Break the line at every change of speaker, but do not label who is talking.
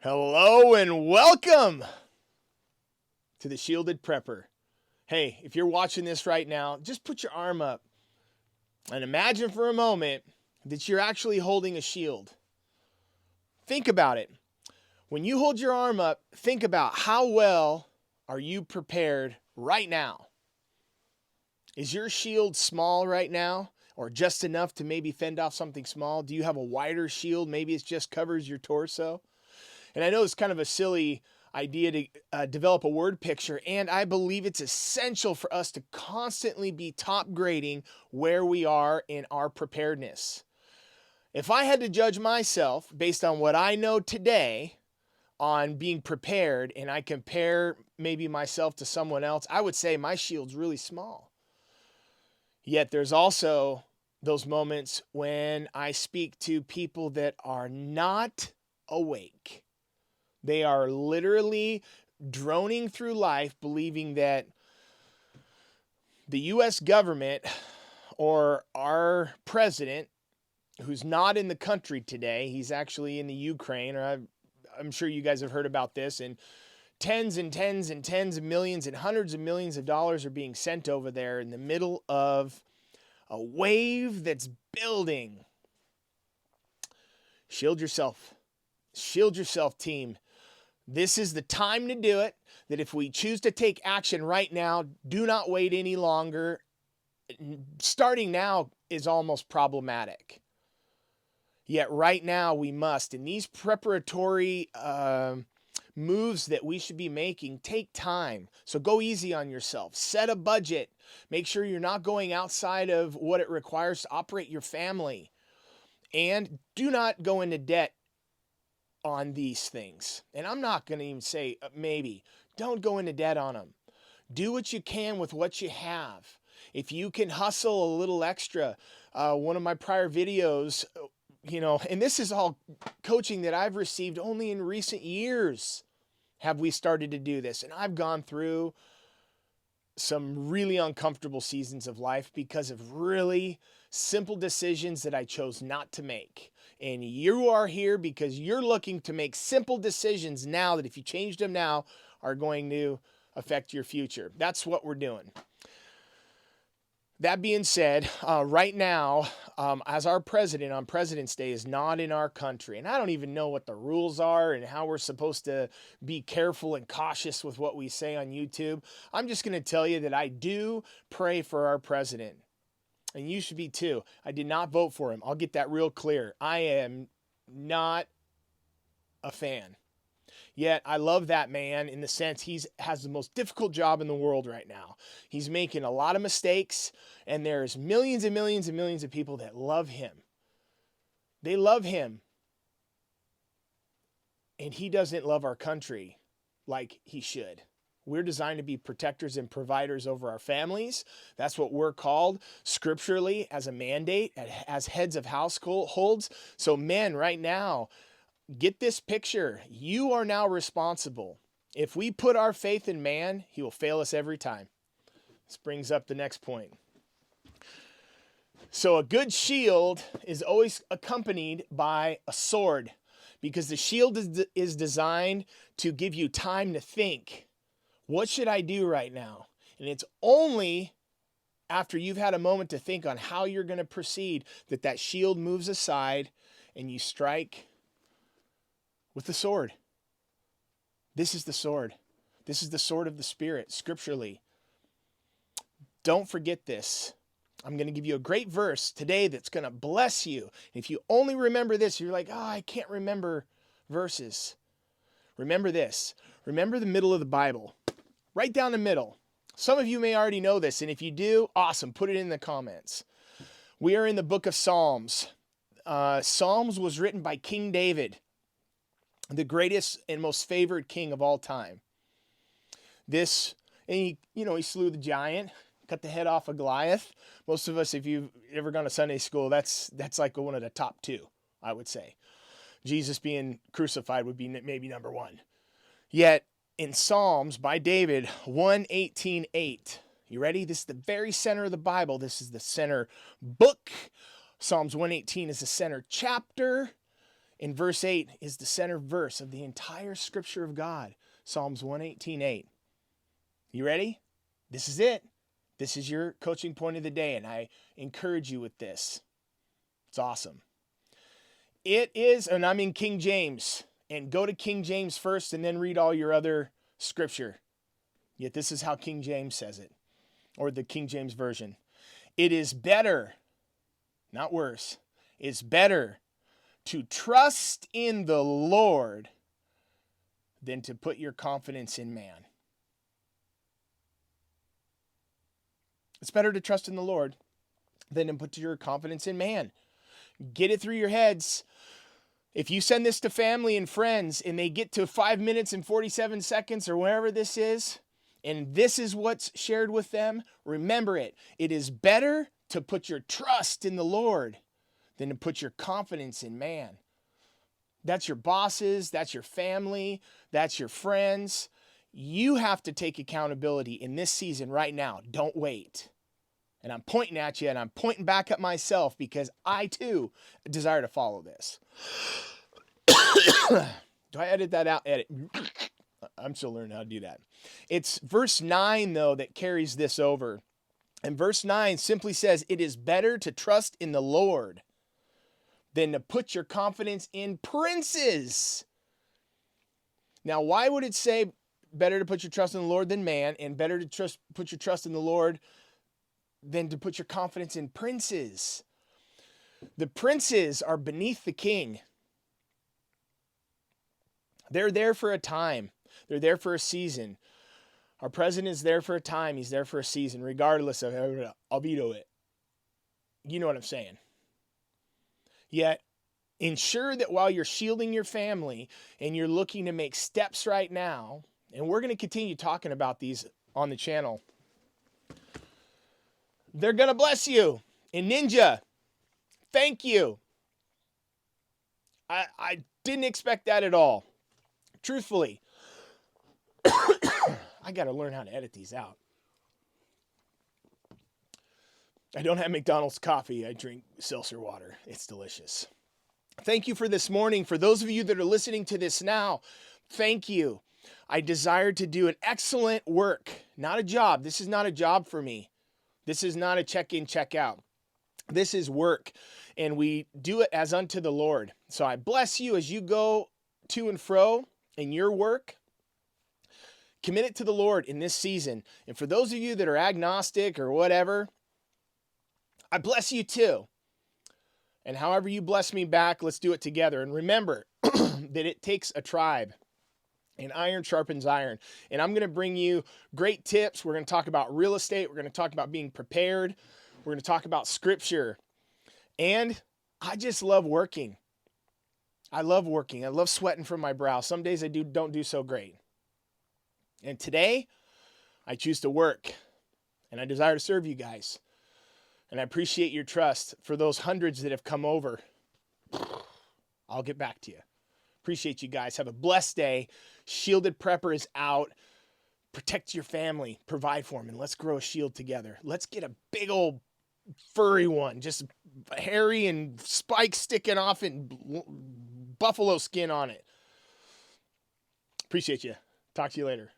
Hello and welcome to the Shielded Prepper. Hey, if you're watching this right now, just put your arm up and imagine for a moment that you're actually holding a shield. Think about it. When you hold your arm up, think about how well are you prepared right now? Is your shield small right now or just enough to maybe fend off something small? Do you have a wider shield? Maybe it just covers your torso. And I know it's kind of a silly idea to develop a word picture, and I believe it's essential for us to constantly be top grading where we are in our preparedness. If I had to judge myself based on what I know today on being prepared, and I compare maybe myself to someone else, I would say my shield's really small. Yet there's also those moments when I speak to people that are not awake. They are literally droning through life believing that the U.S. government or our president, who's not in the country today, he's actually in the Ukraine, or I'm sure you guys have heard about this, and tens and tens and tens of millions and hundreds of millions of dollars are being sent over there in the middle of a wave that's building. Shield yourself. Shield yourself, team. This is the time to do it, that if we choose to take action right now, do not wait any longer. Starting now is almost problematic. Yet right now we must. And these preparatory moves that we should be making take time. So go easy on yourself. Set a budget. Make sure you're not going outside of what it requires to operate your family. And do not go into debt on these things. And I'm not going to even say maybe. Don't go into debt on them. Do what you can with what you have. If you can hustle a little extra, one of my prior videos, and this is all coaching that I've received only in recent years have we started to do this. And I've gone through some really uncomfortable seasons of life because of really simple decisions that I chose not to make. And you are here because you're looking to make simple decisions now that if you change them now are going to affect your future. That's what we're doing. That being said, right now, as our president on President's Day is not in our country, and I don't even know what the rules are and how we're supposed to be careful and cautious with what we say on YouTube. I'm just going to tell you that I do pray for our president. And you should be too. I did not vote for him. I'll get that real clear. I am not a fan. Yet I love that man in the sense he has the most difficult job in the world right now. He's making a lot of mistakes, and there's millions and millions and millions of people that love him. They love him. And he doesn't love our country like he should. We're designed to be protectors and providers over our families. That's what we're called scripturally as a mandate, as heads of households. So men, right now, get this picture. You are now responsible. If we put our faith in man, he will fail us every time. This brings up the next point. So a good shield is always accompanied by a sword because the shield is designed to give you time to think. What should I do right now? And it's only after you've had a moment to think on how you're going to proceed that shield moves aside and you strike with the sword. This is the sword. This is the sword of the Spirit, scripturally. Don't forget this. I'm going to give you a great verse today that's going to bless you. If you only remember this, you're like, I can't remember verses. Remember this. Remember the middle of the Bible. Right down the middle. Some of you may already know this, and if you do, awesome. Put it in the comments. We are in the book of Psalms. Psalms was written by King David, the greatest and most favored king of all time. He slew the giant, cut the head off of Goliath. Most of us, if you've ever gone to Sunday school, that's like one of the top two, I would say. Jesus being crucified would be maybe number one. Yet, in Psalms by David 118:8. You ready? This is the very center of the Bible. This is the center book. Psalms 118 is the center chapter. in verse 8 is the center verse of the entire scripture of God, Psalms 118:8. You ready? This is it. This is your coaching point of the day, and I encourage you with this. It's awesome. It is, and I'm in King James, and go to King James first and then read all your other scripture. Yet this is how King James says it, or the King James Version. It is better, not worse, it's better to trust in the Lord than to put your confidence in man. It's better to trust in the Lord than to put your confidence in man. Get it through your heads. If you send this to family and friends and they get to 5 minutes and 47 seconds or wherever this is, and this is what's shared with them, remember it. It is better to put your trust in the Lord than to put your confidence in man. That's your bosses, that's your family, that's your friends. You have to take accountability in this season right now. Don't wait. And I'm pointing at you and I'm pointing back at myself because I too desire to follow this. Do I edit that out? Edit. I'm still learning how to do that. It's verse 9 though that carries this over. And verse 9 simply says, it is better to trust in the Lord than to put your confidence in princes. Now, why would it say better to put your trust in the Lord than man, and better to put your trust in the Lord than to put your confidence in princes? The princes are beneath the king. They're there for a time. They're there for a season. Our president is there for a time. He's there for a season, regardless of I'll veto it. You know what I'm saying. Yet, ensure that while you're shielding your family and you're looking to make steps right now, and we're going to continue talking about these on the channel, they're going to bless you. And Ninja, thank you. I didn't expect that at all. Truthfully, I got to learn how to edit these out. I don't have McDonald's coffee. I drink seltzer water. It's delicious. Thank you for this morning. For those of you that are listening to this now, thank you. I desire to do an excellent work, not a job. This is not a job for me. This is not a check-in, check-out. This is work, and we do it as unto the Lord. So I bless you as you go to and fro in your work. Commit it to the Lord in this season. And for those of you that are agnostic or whatever, I bless you too. And however you bless me back, let's do it together. And remember that it takes a tribe. And iron sharpens iron. And I'm going to bring you great tips. We're going to talk about real estate. We're going to talk about being prepared. We're going to talk about scripture. And I just love working. I love working. I love sweating from my brow. Some days I don't do so great. And today, I choose to work. And I desire to serve you guys. And I appreciate your trust. For those hundreds that have come over, I'll get back to you. Appreciate you guys. Have a blessed day. Shielded Prepper is out. Protect your family. Provide for them. And let's grow a shield together. Let's get a big old furry one. Just hairy and spikes sticking off and buffalo skin on it. Appreciate you. Talk to you later.